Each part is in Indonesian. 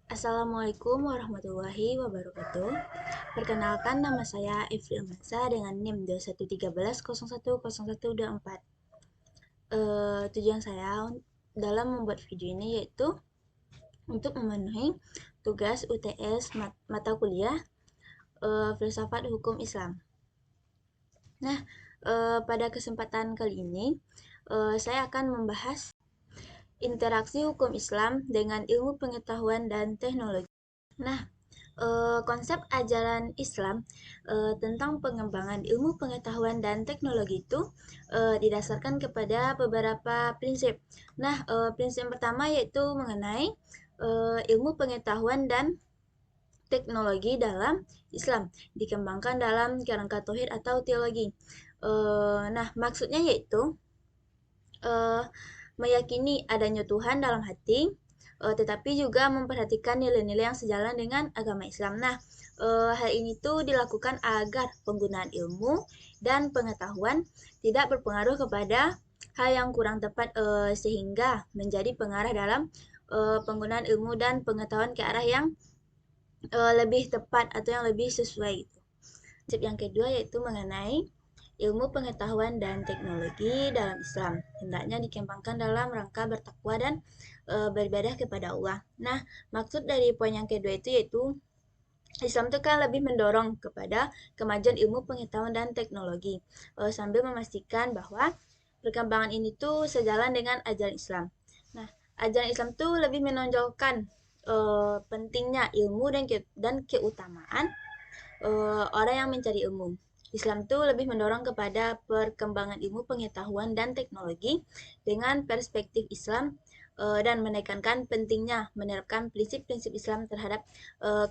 Assalamualaikum warahmatullahi wabarakatuh. Perkenalkan, nama saya Ifri Almansa dengan NIM 2113010124. Tujuan saya dalam membuat video ini yaitu untuk memenuhi tugas UTS mata kuliah Filsafat Hukum Islam. Nah, pada kesempatan kali ini saya akan membahas interaksi hukum Islam dengan ilmu pengetahuan dan teknologi. Nah, konsep ajaran Islam tentang pengembangan ilmu pengetahuan dan teknologi itu didasarkan kepada beberapa prinsip. Nah, prinsip pertama yaitu mengenai ilmu pengetahuan dan teknologi dalam Islam dikembangkan dalam kerangka tauhid atau teologi. Nah, maksudnya yaitu eh, meyakini adanya Tuhan dalam hati, tetapi juga memperhatikan nilai-nilai yang sejalan dengan agama Islam. Nah, hal ini tuh dilakukan agar penggunaan ilmu dan pengetahuan tidak berpengaruh kepada hal yang kurang tepat, sehingga menjadi pengarah dalam penggunaan ilmu dan pengetahuan ke arah yang lebih tepat atau yang lebih sesuai gitu. Prinsip yang kedua yaitu mengenai ilmu pengetahuan dan teknologi dalam Islam hendaknya dikembangkan dalam rangka bertakwa dan beribadah kepada Allah. Nah, maksud dari poin yang kedua itu yaitu Islam itu kan lebih mendorong kepada kemajuan ilmu pengetahuan dan teknologi sambil memastikan bahwa perkembangan ini tuh sejalan dengan ajaran Islam. Nah, ajaran Islam tuh lebih menonjolkan pentingnya ilmu dan keutamaan orang yang mencari ilmu. Islam tuh lebih mendorong kepada perkembangan ilmu pengetahuan dan teknologi dengan perspektif Islam dan menekankan pentingnya menerapkan prinsip-prinsip Islam terhadap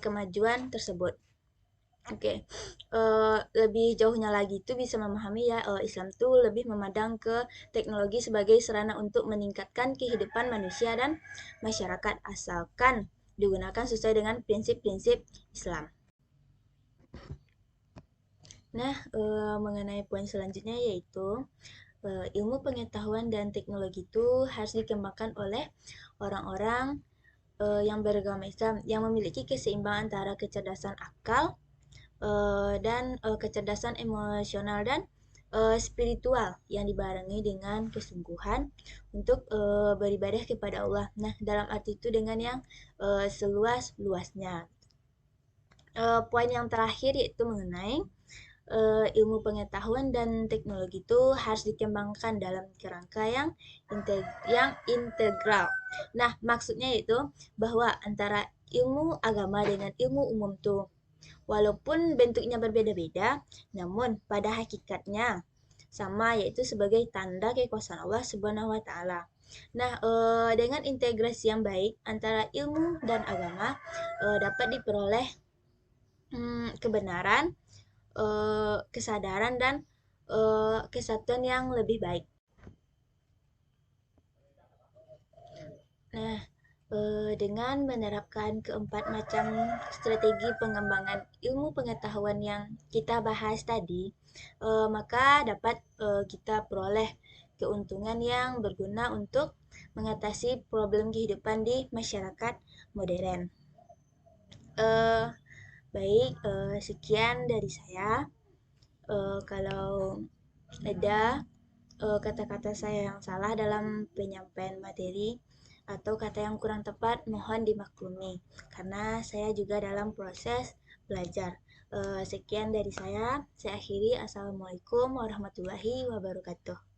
kemajuan tersebut. Oke, lebih jauhnya lagi itu bisa memahami ya Islam tuh lebih memandang ke teknologi sebagai sarana untuk meningkatkan kehidupan manusia dan masyarakat asalkan digunakan sesuai dengan prinsip-prinsip Islam. Nah, mengenai poin selanjutnya yaitu ilmu pengetahuan dan teknologi itu harus dikembangkan oleh orang-orang yang beragama Islam yang memiliki keseimbangan antara kecerdasan akal dan kecerdasan emosional dan spiritual yang dibarengi dengan kesungguhan untuk beribadah kepada Allah. Nah, dalam arti itu dengan yang seluas-luasnya. Poin yang terakhir yaitu mengenai ilmu pengetahuan dan teknologi itu harus dikembangkan dalam kerangka yang integral. Nah, maksudnya itu bahwa antara ilmu agama dengan ilmu umum tuh walaupun bentuknya berbeda-beda, namun pada hakikatnya sama yaitu sebagai tanda kekuasaan Allah Subhanahu wa taala. Nah, dengan integrasi yang baik antara ilmu dan agama dapat diperoleh kebenaran, kesadaran dan kesatuan yang lebih baik. Nah, dengan menerapkan keempat macam strategi pengembangan ilmu pengetahuan yang kita bahas tadi, maka dapat kita peroleh keuntungan yang berguna untuk mengatasi problem kehidupan di masyarakat modern. Eh, Baik, sekian dari saya. Kalau ada kata-kata saya yang salah dalam penyampaian materi atau kata yang kurang tepat, mohon dimaklumi karena saya juga dalam proses belajar. Sekian dari saya akhiri. Assalamualaikum warahmatullahi wabarakatuh.